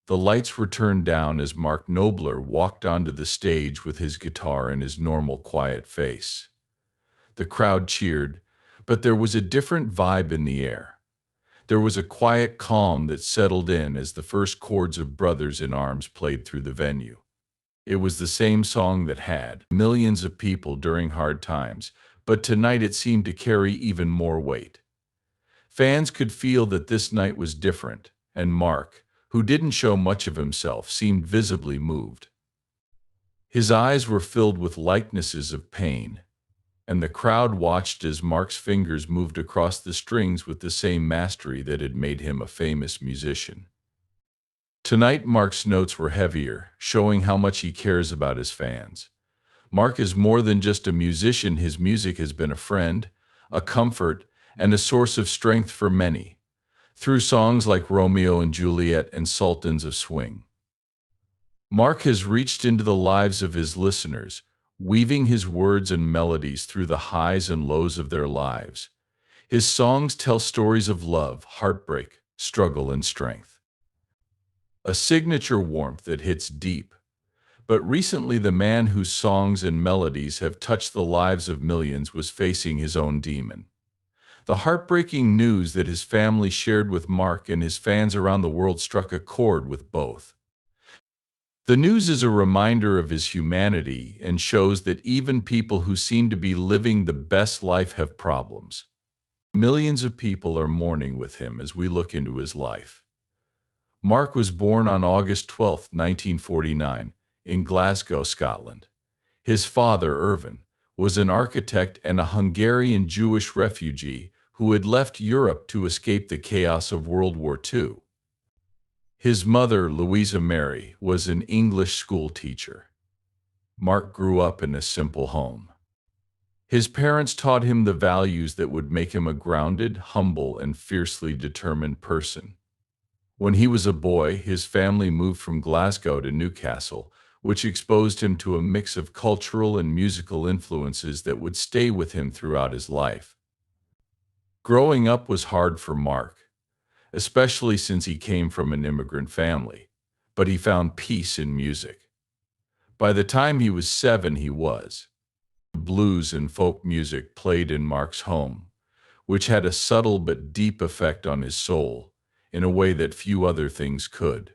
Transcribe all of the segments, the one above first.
The lights were turned down as Mark Knopfler walked onto the stage with his guitar and his normal quiet face. The crowd cheered, but there was a different vibe in the air. There was a quiet calm that settled in as the first chords of Brothers in Arms played through the venue. It was the same song that had millions of people during hard times, but tonight it seemed to carry even more weight. Fans could feel that this night was different, and Mark, who didn't show much of himself, seemed visibly moved. His eyes were filled with likenesses of pain, and the crowd watched as Mark's fingers moved across the strings with the same mastery that had made him a famous musician. Tonight, Mark's notes were heavier, showing how much he cares about his fans. Mark is more than just a musician. His music has been a friend, a comfort, and a source of strength for many, through songs like Romeo and Juliet and Sultans of Swing. Mark has reached into the lives of his listeners, weaving his words and melodies through the highs and lows of their lives. His songs tell stories of love, heartbreak, struggle, and strength. A signature warmth that hits deep. But recently, the man whose songs and melodies have touched the lives of millions was facing his own demon. The heartbreaking news that his family shared with Mark and his fans around the world struck a chord with both. The news is a reminder of his humanity and shows that even people who seem to be living the best life have problems. Millions of people are mourning with him as we look into his life. Mark was born on August 12, 1949, in Glasgow, Scotland. His father, Irvin, was an architect and a Hungarian Jewish refugee who had left Europe to escape the chaos of World War II. His mother, Louisa Mary, was an English school teacher. Mark grew up in a simple home. His parents taught him the values that would make him a grounded, humble, and fiercely determined person. When he was a boy, his family moved from Glasgow to Newcastle, which exposed him to a mix of cultural and musical influences that would stay with him throughout his life. Growing up was hard for Mark, especially since he came from an immigrant family, but he found peace in music. By the time he was 7, blues and folk music played in Mark's home, which had a subtle but deep effect on his soul, in a way that few other things could.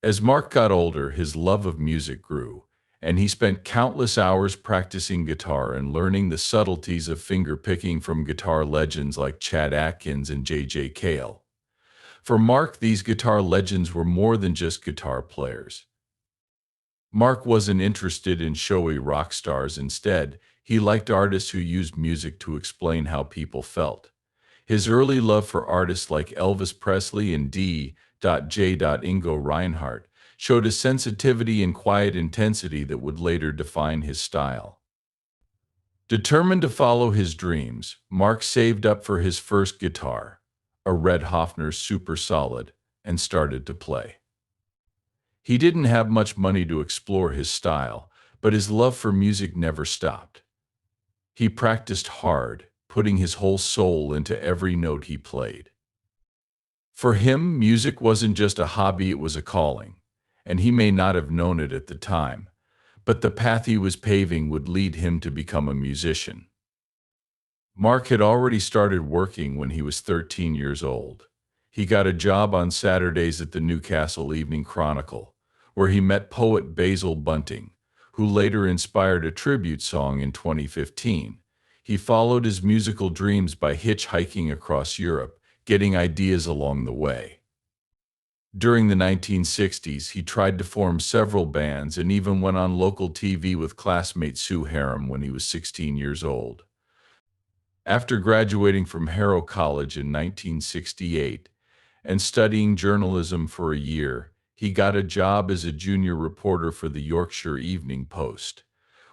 As Mark got older, his love of music grew, and he spent countless hours practicing guitar and learning the subtleties of finger-picking from guitar legends like Chad Atkins and J.J. Cale. For Mark, these guitar legends were more than just guitar players. Mark wasn't interested in showy rock stars. Instead, he liked artists who used music to explain how people felt. His early love for artists like Elvis Presley and D.J. Ingo Reinhardt showed a sensitivity and quiet intensity that would later define his style. Determined to follow his dreams, Mark saved up for his first guitar, a Red Hofner Super Solid, and started to play. He didn't have much money to explore his style, but his love for music never stopped. He practiced hard, putting his whole soul into every note he played. For him, music wasn't just a hobby, it was a calling, and he may not have known it at the time, but the path he was paving would lead him to become a musician. Mark had already started working when he was 13 years old. He got a job on Saturdays at the Newcastle Evening Chronicle, where he met poet Basil Bunting, who later inspired a tribute song in 2015. He followed his musical dreams by hitchhiking across Europe, getting ideas along the way. During the 1960s, he tried to form several bands and even went on local TV with classmate Sue Harum when he was 16 years old. After graduating from Harrow College in 1968 and studying journalism for a year, he got a job as a junior reporter for the Yorkshire Evening Post,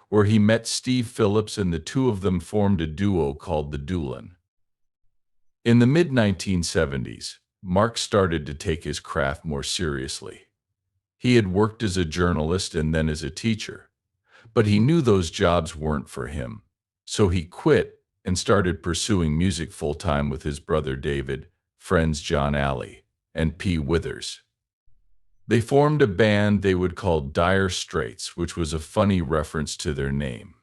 where he met Steve Phillips, and the two of them formed a duo called the Doolin. In the mid-1970s, Mark started to take his craft more seriously. He had worked as a journalist and then as a teacher, but he knew those jobs weren't for him, so he quit and started pursuing music full-time with his brother David, friends John Alley, and P. Withers. They formed a band they would call Dire Straits, which was a funny reference to their name.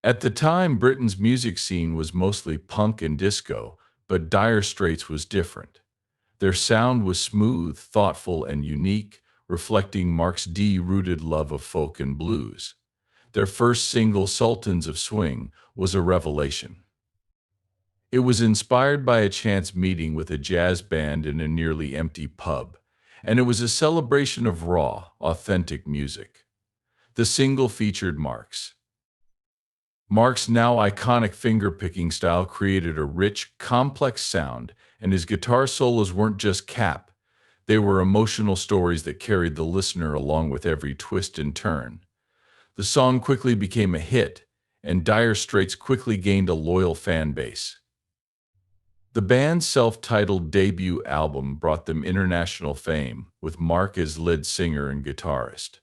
At the time, Britain's music scene was mostly punk and disco, but Dire Straits was different. Their sound was smooth, thoughtful, and unique, reflecting Mark's deep-rooted love of folk and blues. Their first single, Sultans of Swing, was a revelation. It was inspired by a chance meeting with a jazz band in a nearly empty pub, and it was a celebration of raw, authentic music. The single featured Mark's now iconic finger-picking style created a rich, complex sound, and his guitar solos weren't just cap, they were emotional stories that carried the listener along with every twist and turn. The song quickly became a hit, and Dire Straits quickly gained a loyal fan base. The band's self-titled debut album brought them international fame, with Mark as lead singer and guitarist.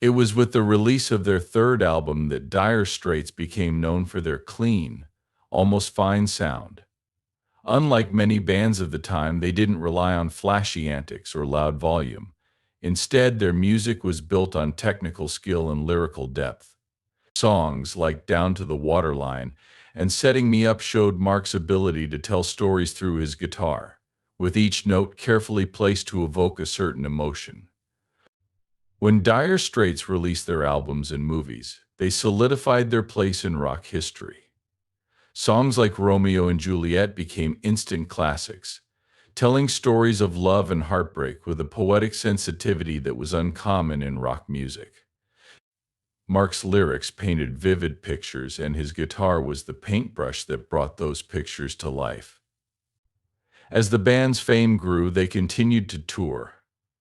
It was with the release of their third album that Dire Straits became known for their clean, almost fine sound. Unlike many bands of the time, they didn't rely on flashy antics or loud volume. Instead, their music was built on technical skill and lyrical depth. Songs like Down to the Waterline and Setting Me Up showed Mark's ability to tell stories through his guitar, with each note carefully placed to evoke a certain emotion. When Dire Straits released their albums and movies, they solidified their place in rock history. Songs like Romeo and Juliet became instant classics, telling stories of love and heartbreak with a poetic sensitivity that was uncommon in rock music. Mark's lyrics painted vivid pictures, and his guitar was the paintbrush that brought those pictures to life. As the band's fame grew, they continued to tour,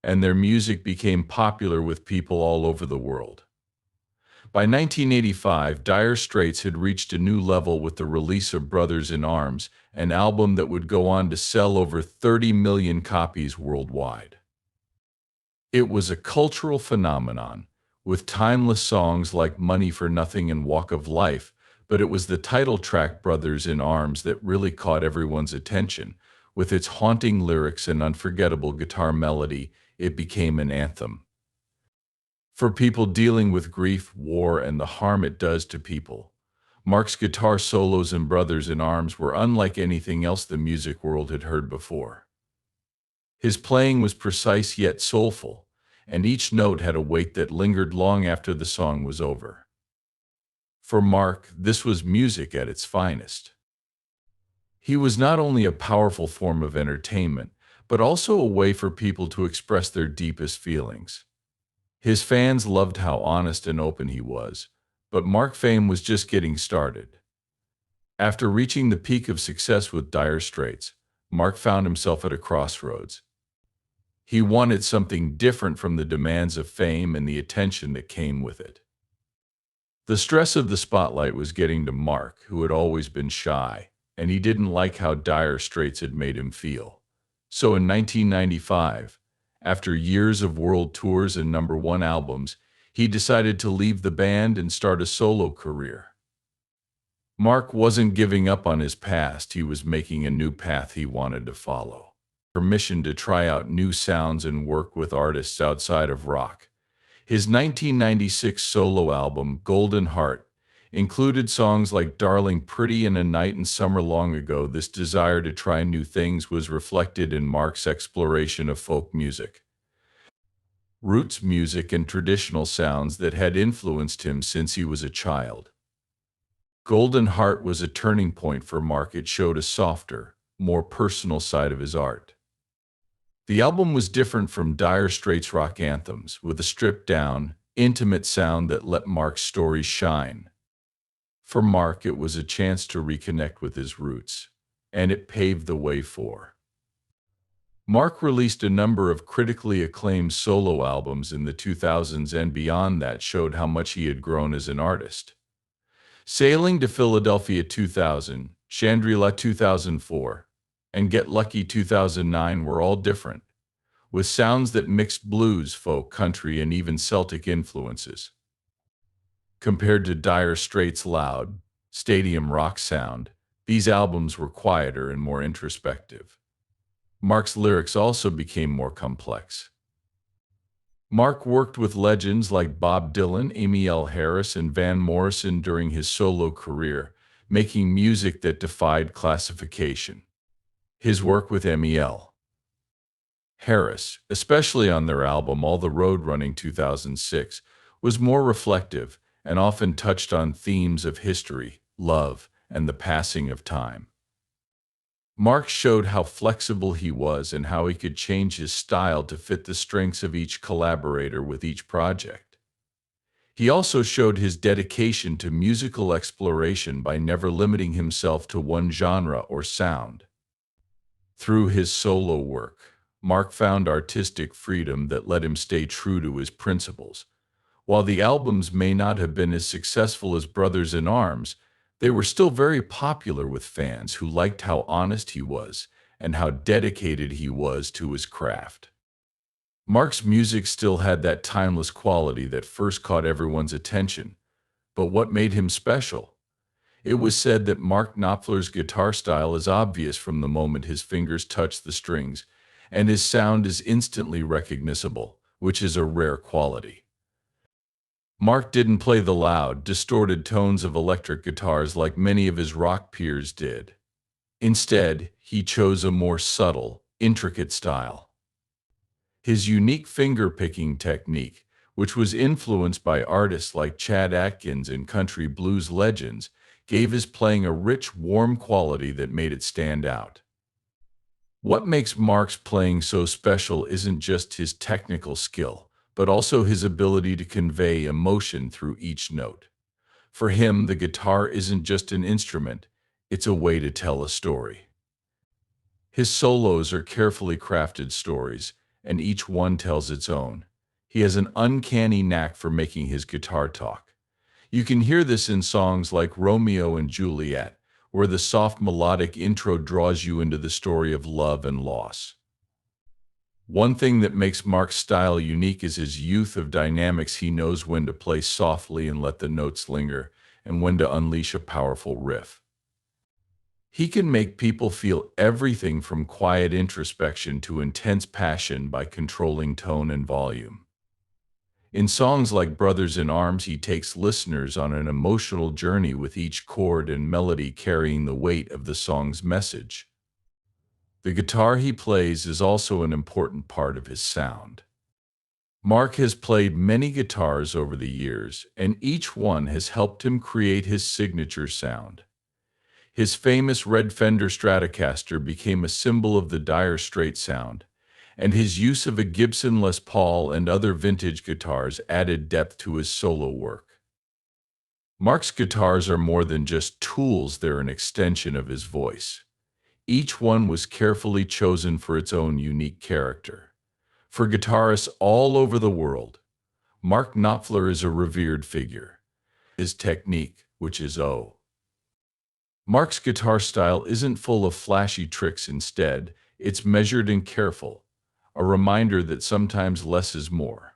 and their music became popular with people all over the world. By 1985, Dire Straits had reached a new level with the release of Brothers in Arms, an album that would go on to sell over 30 million copies worldwide. It was a cultural phenomenon, with timeless songs like Money for Nothing and Walk of Life, but it was the title track Brothers in Arms that really caught everyone's attention. With its haunting lyrics and unforgettable guitar melody, it became an anthem. For people dealing with grief, war, and the harm it does to people, Mark's guitar solos in Brothers in Arms were unlike anything else the music world had heard before. His playing was precise yet soulful, and each note had a weight that lingered long after the song was over. For Mark, this was music at its finest. He was not only a powerful form of entertainment, but also a way for people to express their deepest feelings. His fans loved how honest and open he was, but Mark's fame was just getting started. After reaching the peak of success with Dire Straits, Mark found himself at a crossroads. He wanted something different from the demands of fame and the attention that came with it. The stress of the spotlight was getting to Mark, who had always been shy, and he didn't like how Dire Straits had made him feel. So in 1995, after years of world tours and #1 albums, he decided to leave the band and start a solo career. Mark wasn't giving up on his past, he was making a new path he wanted to follow. Permission to try out new sounds and work with artists outside of rock. His 1996 solo album, Golden Heart, included songs like Darling Pretty and A Night and Summer Long Ago. This desire to try new things was reflected in Mark's exploration of folk music, roots music, and traditional sounds that had influenced him since he was a child. Golden Heart was a turning point for Mark. It showed a softer, more personal side of his art. The album was different from Dire Straits' rock anthems, with a stripped-down, intimate sound that let Mark's story shine. For Mark, it was a chance to reconnect with his roots, and it paved the way for. Mark released a number of critically acclaimed solo albums in the 2000s and beyond that showed how much he had grown as an artist. Sailing to Philadelphia 2000, Shangri-La 2004, and Get Lucky 2009 were all different, with sounds that mixed blues, folk, country, and even Celtic influences. Compared to Dire Straits' loud, stadium rock sound, these albums were quieter and more introspective. Mark's lyrics also became more complex. Mark worked with legends like Bob Dylan, Amy L. Harris, and Van Morrison during his solo career, making music that defied classification. His work with Amy L. Harris, especially on their album All the Road Running 2006, was more reflective and often touched on themes of history, love, and the passing of time. Mark showed how flexible he was and how he could change his style to fit the strengths of each collaborator with each project. He also showed his dedication to musical exploration by never limiting himself to one genre or sound. Through his solo work, Mark found artistic freedom that let him stay true to his principles. While the albums may not have been as successful as Brothers in Arms, they were still very popular with fans who liked how honest he was and how dedicated he was to his craft. Mark's music still had that timeless quality that first caught everyone's attention. But what made him special? It was said that Mark Knopfler's guitar style is obvious from the moment his fingers touch the strings, and his sound is instantly recognizable, which is a rare quality. Mark didn't play the loud, distorted tones of electric guitars like many of his rock peers did. Instead, he chose a more subtle, intricate style. His unique finger-picking technique, which was influenced by artists like Chad Atkins and country blues legends, gave his playing a rich, warm quality that made it stand out. What makes Mark's playing so special isn't just his technical skill, but also his ability to convey emotion through each note. For him, the guitar isn't just an instrument, it's a way to tell a story. His solos are carefully crafted stories, and each one tells its own. He has an uncanny knack for making his guitar talk. You can hear this in songs like Romeo and Juliet, where the soft melodic intro draws you into the story of love and loss. One thing that makes Mark's style unique is his youth of dynamics. He knows when to play softly and let the notes linger, and when to unleash a powerful riff. He can make people feel everything from quiet introspection to intense passion by controlling tone and volume. In songs like Brothers in Arms, he takes listeners on an emotional journey with each chord and melody carrying the weight of the song's message. The guitar he plays is also an important part of his sound. Mark has played many guitars over the years, and each one has helped him create his signature sound. His famous red Fender Stratocaster became a symbol of the Dire Straits sound, and his use of a Gibson Les Paul and other vintage guitars added depth to his solo work. Mark's guitars are more than just tools, they're an extension of his voice. Each one was carefully chosen for its own unique character. For guitarists all over the world, Mark Knopfler is a revered figure. His technique, which is O. Mark's guitar style isn't full of flashy tricks. Instead, it's measured and careful, a reminder that sometimes less is more.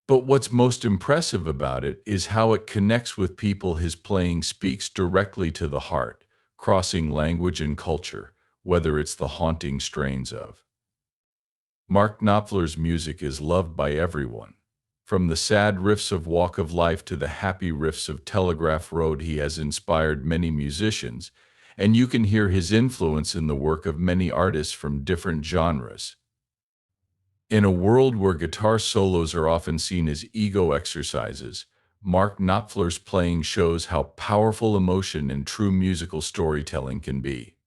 But what's most impressive about it is how it connects with people. His playing speaks directly to the heart, crossing language and culture, whether it's the haunting strains of. Mark Knopfler's music is loved by everyone. From the sad riffs of Walk of Life to the happy riffs of Telegraph Road, he has inspired many musicians, and you can hear his influence in the work of many artists from different genres. In a world where guitar solos are often seen as ego exercises, Mark Knopfler's playing shows how powerful emotion and true musical storytelling can be.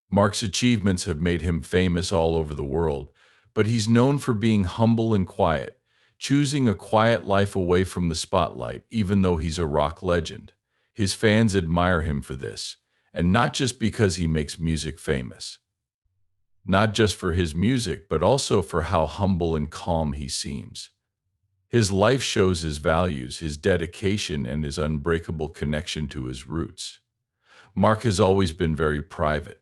Mark's achievements have made him famous all over the world, but he's known for being humble and quiet, choosing a quiet life away from the spotlight, even though he's a rock legend. His fans admire him for this, and not just because he makes music famous. Not just for his music, but also for how humble and calm he seems. His life shows his values, his dedication, and his unbreakable connection to his roots. Mark has always been very private.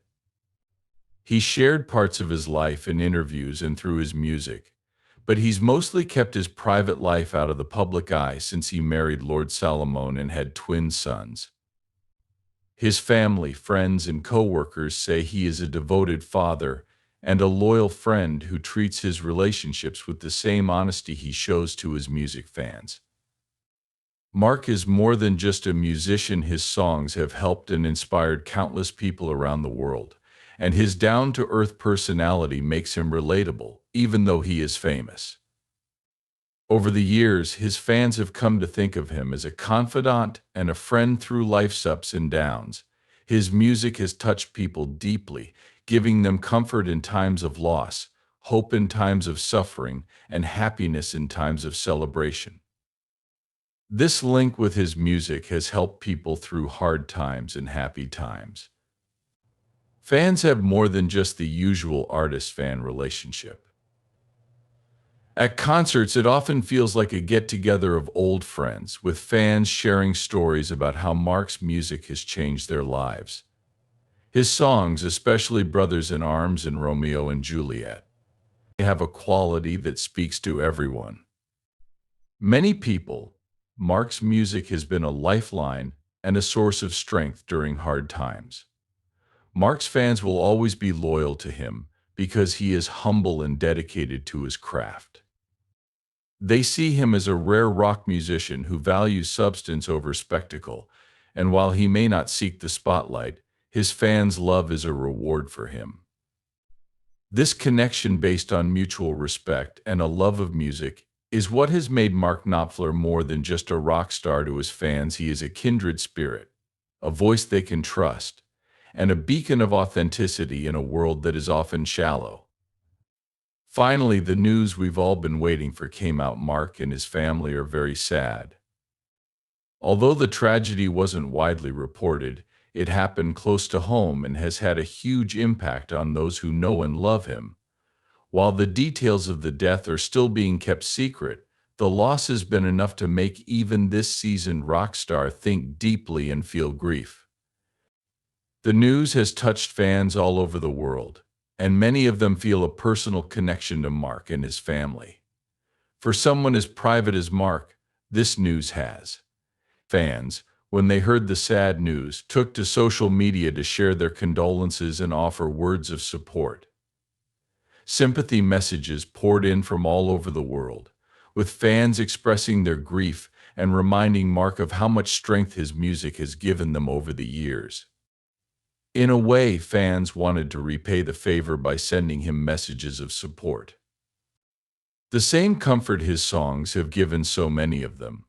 He shared parts of his life in interviews and through his music, but he's mostly kept his private life out of the public eye since he married Lord Salomon and had twin sons. His family, friends, and coworkers say he is a devoted father and a loyal friend who treats his relationships with the same honesty he shows to his music fans. Mark is more than just a musician. His songs have helped and inspired countless people around the world, and his down-to-earth personality makes him relatable, even though he is famous. Over the years, his fans have come to think of him as a confidant and a friend through life's ups and downs. His music has touched people deeply, giving them comfort in times of loss, hope in times of suffering, and happiness in times of celebration. This link with his music has helped people through hard times and happy times. Fans have more than just the usual artist-fan relationship. At concerts, it often feels like a get-together of old friends, with fans sharing stories about how Mark's music has changed their lives. His songs, especially Brothers in Arms and Romeo and Juliet, have a quality that speaks to everyone. Many people, Mark's music has been a lifeline and a source of strength during hard times. Mark's fans will always be loyal to him because he is humble and dedicated to his craft. They see him as a rare rock musician who values substance over spectacle, and while he may not seek the spotlight, his fans' love is a reward for him. This connection based on mutual respect and a love of music is what has made Mark Knopfler more than just a rock star to his fans. He is a kindred spirit, a voice they can trust, and a beacon of authenticity in a world that is often shallow. Finally, the news we've all been waiting for came out. Mark and his family are very sad. Although the tragedy wasn't widely reported, it happened close to home and has had a huge impact on those who know and love him. While the details of the death are still being kept secret, the loss has been enough to make even this seasoned rock star think deeply and feel grief. The news has touched fans all over the world, and many of them feel a personal connection to Mark and his family. For someone as private as Mark, this news has. Fans, when they heard the sad news, took to social media to share their condolences and offer words of support. Sympathy messages poured in from all over the world, with fans expressing their grief and reminding Mark of how much strength his music has given them over the years. In a way, fans wanted to repay the favor by sending him messages of support. The same comfort his songs have given so many of them.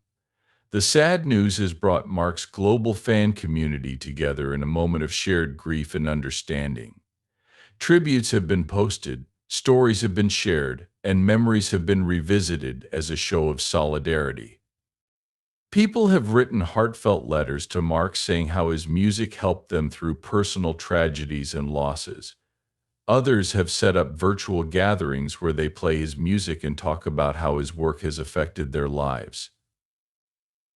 The sad news has brought Mark's global fan community together in a moment of shared grief and understanding. Tributes have been posted, stories have been shared, and memories have been revisited as a show of solidarity. People have written heartfelt letters to Mark saying how his music helped them through personal tragedies and losses. Others have set up virtual gatherings where they play his music and talk about how his work has affected their lives.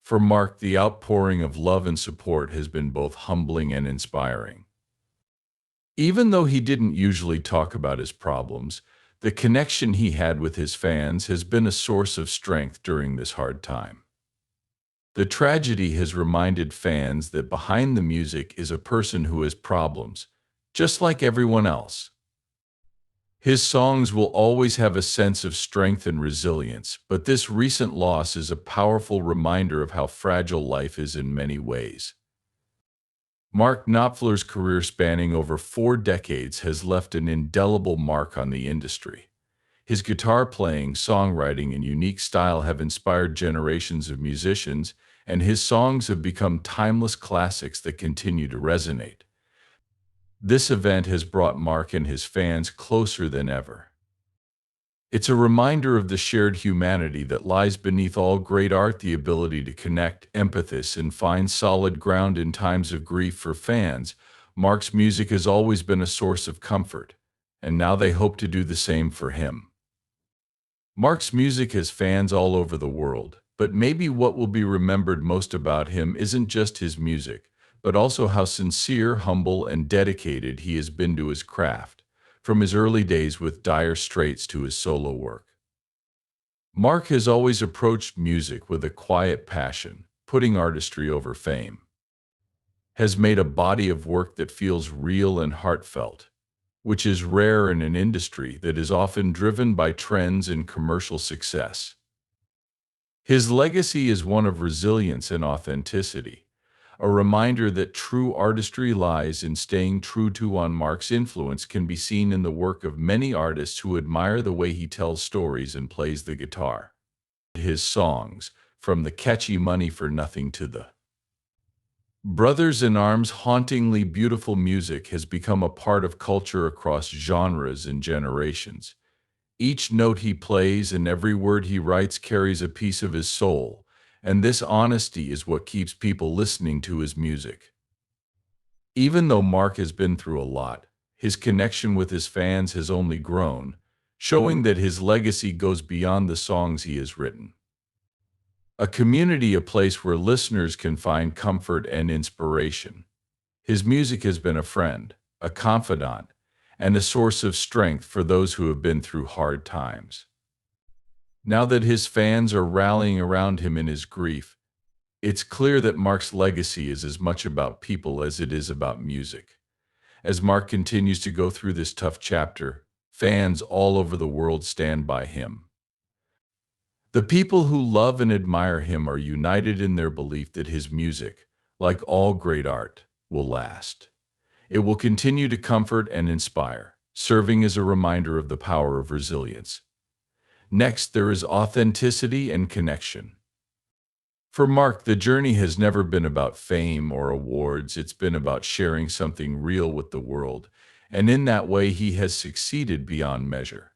For Mark, the outpouring of love and support has been both humbling and inspiring. Even though he didn't usually talk about his problems, the connection he had with his fans has been a source of strength during this hard time. The tragedy has reminded fans that behind the music is a person who has problems, just like everyone else. His songs will always have a sense of strength and resilience, but this recent loss is a powerful reminder of how fragile life is in many ways. Mark Knopfler's career spanning over 4 decades has left an indelible mark on the industry. His guitar playing, songwriting, and unique style have inspired generations of musicians, and his songs have become timeless classics that continue to resonate. This event has brought Mark and his fans closer than ever. It's a reminder of the shared humanity that lies beneath all great art, the ability to connect, empathize, and find solid ground in times of grief. For fans, Mark's music has always been a source of comfort, and now they hope to do the same for him. Mark's music has fans all over the world, but maybe what will be remembered most about him isn't just his music, but also how sincere, humble, and dedicated he has been to his craft, from his early days with Dire Straits to his solo work. Mark has always approached music with a quiet passion, putting artistry over fame. has made a body of work that feels real and heartfelt, which is rare in an industry that is often driven by trends and commercial success. His legacy is one of resilience and authenticity, a reminder that true artistry lies in staying true to one. Mark's influence can be seen in the work of many artists who admire the way he tells stories and plays the guitar. His songs, from the catchy Money for Nothing to the Brothers in Arms' hauntingly beautiful music, has become a part of culture across genres and generations. Each note he plays and every word he writes carries a piece of his soul, and this honesty is what keeps people listening to his music. Even though Mark has been through a lot, his connection with his fans has only grown, showing that his legacy goes beyond the songs he has written. A community, a place where listeners can find comfort and inspiration. His music has been a friend, a confidant, and a source of strength for those who have been through hard times. Now that his fans are rallying around him in his grief, it's clear that Mark's legacy is as much about people as it is about music. As Mark continues to go through this tough chapter, fans all over the world stand by him. The people who love and admire him are united in their belief that his music, like all great art, will last. It will continue to comfort and inspire, serving as a reminder of the power of resilience. Next, there is authenticity and connection. For Mark, the journey has never been about fame or awards. It's been about sharing something real with the world, and in that way he has succeeded beyond measure.